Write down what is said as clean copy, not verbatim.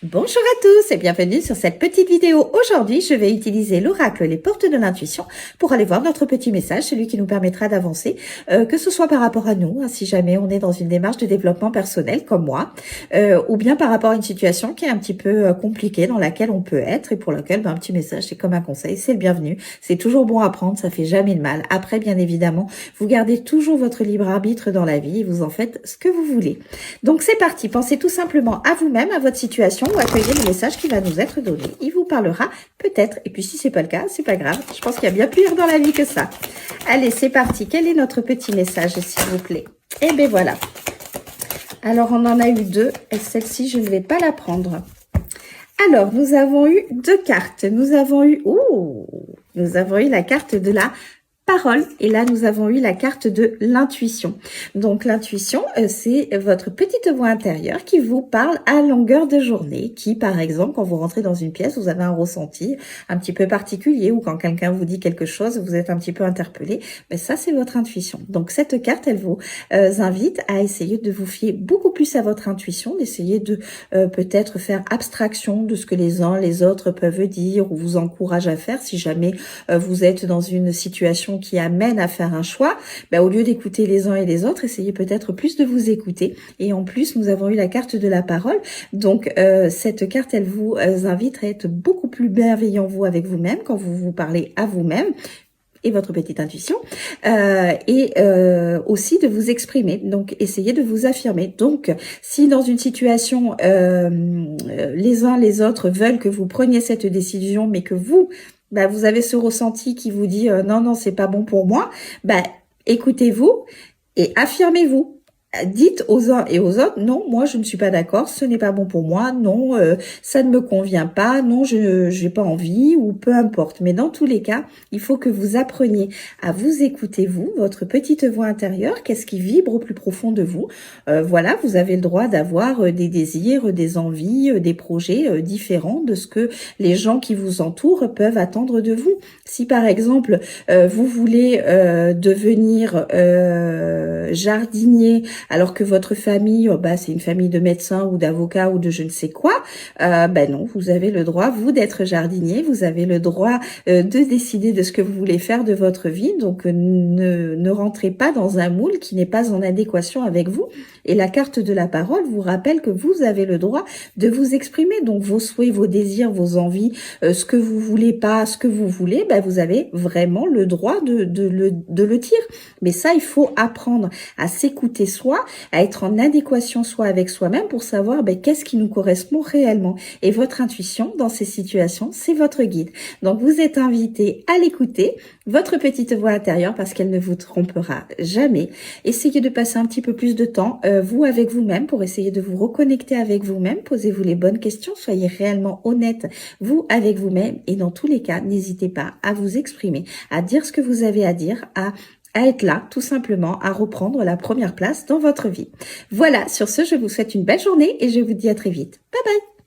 Bonjour à tous et bienvenue sur cette petite vidéo. Aujourd'hui, je vais utiliser l'oracle Les Portes de l'Intuition pour aller voir notre petit message, celui qui nous permettra d'avancer, que ce soit par rapport à nous, hein, si jamais on est dans une démarche de développement personnel comme moi, ou bien par rapport à une situation qui est un petit peu compliquée dans laquelle on peut être et pour laquelle un petit message, c'est comme un conseil, c'est le bienvenu. C'est toujours bon à prendre, ça fait jamais de mal. Après, bien évidemment, vous gardez toujours votre libre arbitre dans la vie et vous en faites ce que vous voulez. Donc c'est parti, pensez tout simplement à vous-même, à votre situation, ou accueillez le message qui va nous être donné. Il vous parlera peut-être, et puis si c'est pas le cas, c'est pas grave. Je pense qu'il y a bien pire dans la vie que ça. Allez, c'est parti. Quel est notre petit message, s'il vous plaît? Eh bien voilà. Alors, on en a eu deux, et celle-ci, je ne vais pas la prendre. Alors, nous avons eu deux cartes. Nous avons eu la carte de la parole. Et là, nous avons eu la carte de l'intuition. Donc, l'intuition, c'est votre petite voix intérieure qui vous parle à longueur de journée, qui, par exemple, quand vous rentrez dans une pièce, vous avez un ressenti un petit peu particulier ou quand quelqu'un vous dit quelque chose, vous êtes un petit peu interpellé. Mais ça, c'est votre intuition. Donc, cette carte, elle vous invite à essayer de vous fier beaucoup plus à votre intuition, d'essayer de peut-être faire abstraction de ce que les uns, les autres peuvent dire ou vous encourage à faire si jamais vous êtes dans une situation qui amène à faire un choix, au lieu d'écouter les uns et les autres, essayez peut-être plus de vous écouter. Et en plus, nous avons eu la carte de la parole. Donc, cette carte, elle vous invite à être beaucoup plus bienveillant, vous, avec vous-même, quand vous vous parlez à vous-même et votre petite intuition, aussi de vous exprimer. Donc, essayez de vous affirmer. Donc, si dans une situation, les uns les autres veulent que vous preniez cette décision, mais que vous avez ce ressenti qui vous dit non, c'est pas bon pour moi, écoutez-vous et affirmez-vous. Dites aux uns et aux autres, non, moi je ne suis pas d'accord, ce n'est pas bon pour moi, non, ça ne me convient pas, non, je n'ai pas envie, ou peu importe. Mais dans tous les cas, il faut que vous appreniez à vous écouter, vous, votre petite voix intérieure, qu'est-ce qui vibre au plus profond de vous. Voilà, vous avez le droit d'avoir des désirs, des envies, des projets différents de ce que les gens qui vous entourent peuvent attendre de vous. Si par exemple, vous voulez devenir jardinier, alors que votre famille, c'est une famille de médecins ou d'avocats ou de je ne sais quoi, non, vous avez le droit, vous, d'être jardinier, vous avez le droit de décider de ce que vous voulez faire de votre vie, donc ne rentrez pas dans un moule qui n'est pas en adéquation avec vous. Et la carte de la parole vous rappelle que vous avez le droit de vous exprimer, donc vos souhaits, vos désirs, vos envies, ce que vous voulez pas, ce que vous voulez, vous avez vraiment le droit de le dire. Mais ça, il faut apprendre à s'écouter soi, à être en adéquation soi avec soi-même pour savoir qu'est-ce qui nous correspond réellement. Et votre intuition, dans ces situations, c'est votre guide. Donc, vous êtes invité à l'écouter, votre petite voix intérieure, parce qu'elle ne vous trompera jamais. Essayez de passer un petit peu plus de temps, vous, avec vous-même, pour essayer de vous reconnecter avec vous-même. Posez-vous les bonnes questions, soyez réellement honnête, vous, avec vous-même. Et dans tous les cas, n'hésitez pas à vous exprimer, à dire ce que vous avez à dire, à être là, tout simplement, à reprendre la première place dans votre vie. Voilà, sur ce, je vous souhaite une belle journée et je vous dis à très vite. Bye bye!